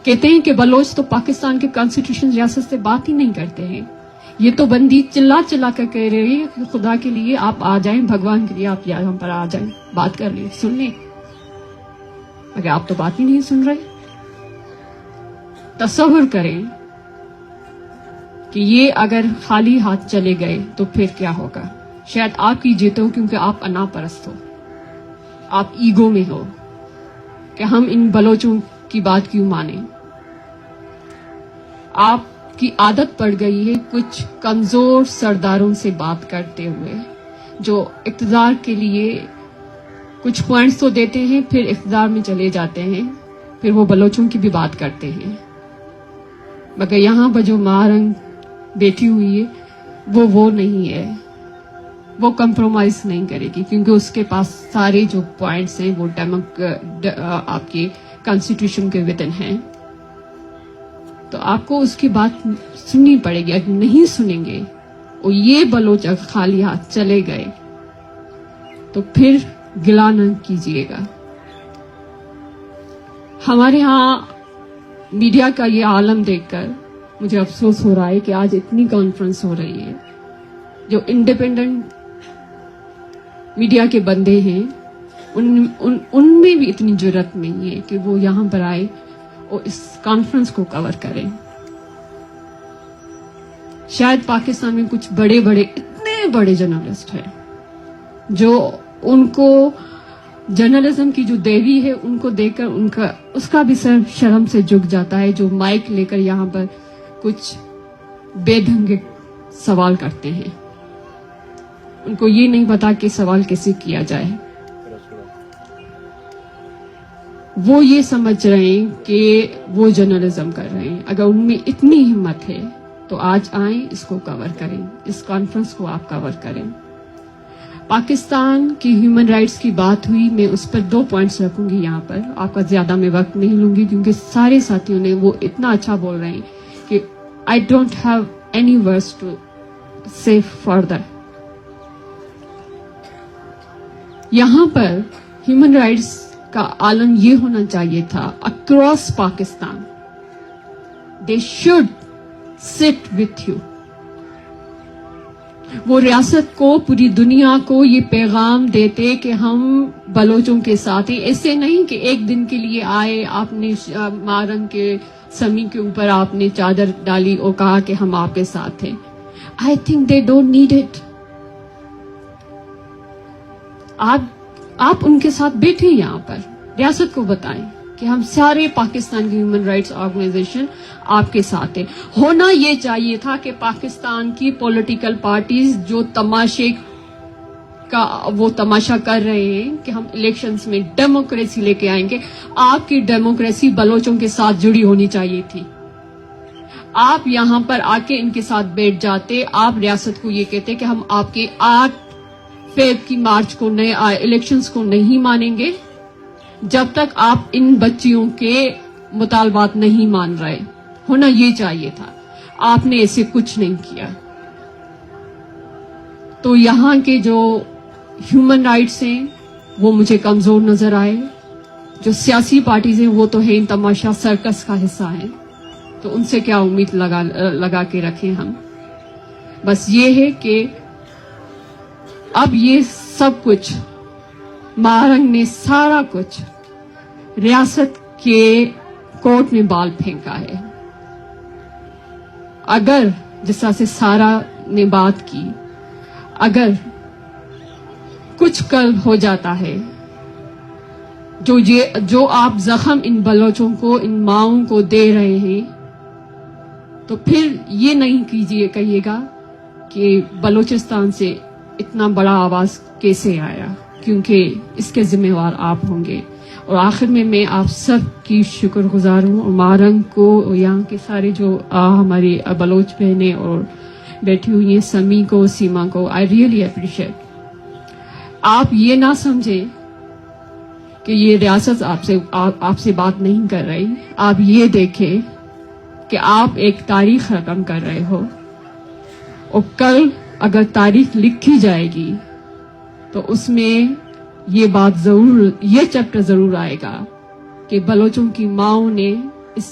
کہتے ہیں کہ بلوچ تو پاکستان کے کانسٹیٹیوشن ریاست سے بات ہی نہیں کرتے ہیں. یہ تو بندی چلا چلا کر کہہ رہی ہے کہ خدا کے لیے آپ آ جائیں, بھگوان کے لیے آپ یہاں پر آ جائیں, بات کر لیں, سن لیں, مگر آپ تو بات ہی نہیں سن رہے. تصور کریں کہ یہ اگر خالی ہاتھ چلے گئے تو پھر کیا ہوگا. شاید آپ کی جیت ہو کیونکہ آپ انا پرست ہو, آپ ایگو میں ہو کہ ہم ان بلوچوں کی بات کیوں مانیں. آپ کی عادت پڑ گئی ہے کچھ کمزور سرداروں سے بات کرتے ہوئے جو اقتدار کے لیے کچھ پوائنٹس تو دیتے ہیں, پھر اقتدار میں چلے جاتے ہیں, پھر وہ بلوچوں کی بھی بات کرتے ہیں. مگر یہاں پر جو مہارنگ بیٹھی ہوئی ہے وہ نہیں ہے, وہ کمپرومائز نہیں کرے گی کیونکہ اس کے پاس سارے جو پوائنٹس ہیں وہ آپ کے کانسٹیٹیوشن کے ودن ہیں. تو آپ کو اس کی بات سننی پڑے گی. اگر نہیں سنیں گے اور یہ بلوچ اگر خالی ہاتھ چلے گئے تو پھر گلا نہ کیجیے گا. ہمارے ہاں میڈیا کا یہ عالم دیکھ کر مجھے افسوس ہو رہا ہے کہ آج اتنی کانفرنس ہو رہی ہے. جو انڈیپینڈنٹ میڈیا کے بندے ہیں ان میں بھی اتنی جرات نہیں ہے کہ وہ یہاں پر آئے اور اس کانفرنس کو کور کریں. شاید پاکستان میں کچھ بڑے اتنے بڑے جرنلسٹ ہیں جو ان کو جرنلزم کی جو دیوی ہے ان کو دیکھ کر اس کا بھی سر شرم سے جھک جاتا ہے, جو مائک لے کر یہاں پر کچھ بے ڈھنگے سوال کرتے ہیں. ان کو یہ نہیں پتا کہ سوال کیسے کیا جائے. وہ یہ سمجھ رہے ہیں کہ وہ جرنلزم کر رہے ہیں. اگر ان میں اتنی ہمت ہے تو آج آئیں, اس کو کور کریں, اس کانفرنس کو آپ کور کریں. پاکستان کی ہیومن رائٹس کی بات ہوئی, میں اس پر 2 پوائنٹس رکھوں گی یہاں پر. آپ کا زیادہ میں وقت نہیں لوں گی کیونکہ سارے ساتھیوں نے وہ اتنا اچھا بول رہے ہیں کہ I don't have any words to say further. یہاں پر ہیومن رائٹس کا عالم یہ ہونا چاہیے تھا across Pakistan. They should sit with you. وہ ریاست کو, پوری دنیا کو یہ پیغام دیتے کہ ہم بلوچوں کے ساتھ ہیں. ایسے نہیں کہ ایک دن کے لیے آئے, آپ نے مہارنگ کے سمی کے اوپر آپ نے چادر ڈالی اور کہا کہ ہم آپ کے ساتھ ہیں. I think they don't need it. آپ ان کے ساتھ بیٹھیں یہاں پر, ریاست کو بتائیں کہ ہم سارے پاکستان کی ہیومن رائٹس آرگنائزیشن آپ کے ساتھ ہیں. ہونا یہ چاہیے تھا کہ پاکستان کی پولیٹیکل پارٹیز جو تماشے کا وہ تماشا کر رہے ہیں کہ ہم الیکشنز میں ڈیموکریسی لے کے آئیں گے, آپ کی ڈیموکریسی بلوچوں کے ساتھ جڑی ہونی چاہیے تھی. آپ یہاں پر آ کے ان کے ساتھ بیٹھ جاتے, آپ ریاست کو یہ کہتے کہ ہم آپ کے 8 فیب کی مارچ کو الیکشنز کو نہیں مانیں گے جب تک آپ ان بچیوں کے مطالبات نہیں مان رہے. ہونا یہ چاہیے تھا. آپ نے ایسے کچھ نہیں کیا. تو یہاں کے جو ہیومن رائٹس ہیں وہ مجھے کمزور نظر آئے. جو سیاسی پارٹیز ہیں وہ تو ہیں تماشا سرکس کا حصہ ہیں, تو ان سے کیا امید لگا کے رکھیں ہم. بس یہ ہے کہ اب یہ سب کچھ مہارنگ نے سارا کچھ ریاست کے کورٹ میں بال پھینکا ہے. اگر جس طرح سے سارا نے بات کی, اگر کچھ کل ہو جاتا ہے, جو آپ زخم ان بلوچوں کو, ان ماؤں کو دے رہے ہیں, تو پھر یہ نہیں کہیے گا کہ بلوچستان سے اتنا بڑا آواز کیسے آیا, کیونکہ اس کے ذمہ وار آپ ہوں گے. اور آخر میں آپ سب کی شکر گزار ہوں, اور مہارنگ کو, اور یہاں کے سارے جو ہماری بلوچ بہنیں اور بیٹھی ہوئی ہیں, سمی کو, سیما کو, آئی ریئلی اپریشیٹ. آپ یہ نہ سمجھیں کہ یہ ریاست آپ سے بات نہیں کر رہی. آپ یہ دیکھیں کہ آپ ایک تاریخ رقم کر رہے ہو, اور کل اگر تاریخ لکھی جائے گی تو اس میں یہ بات ضرور, یہ چیپٹر ضرور آئے گا کہ بلوچوں کی ماؤں نے اس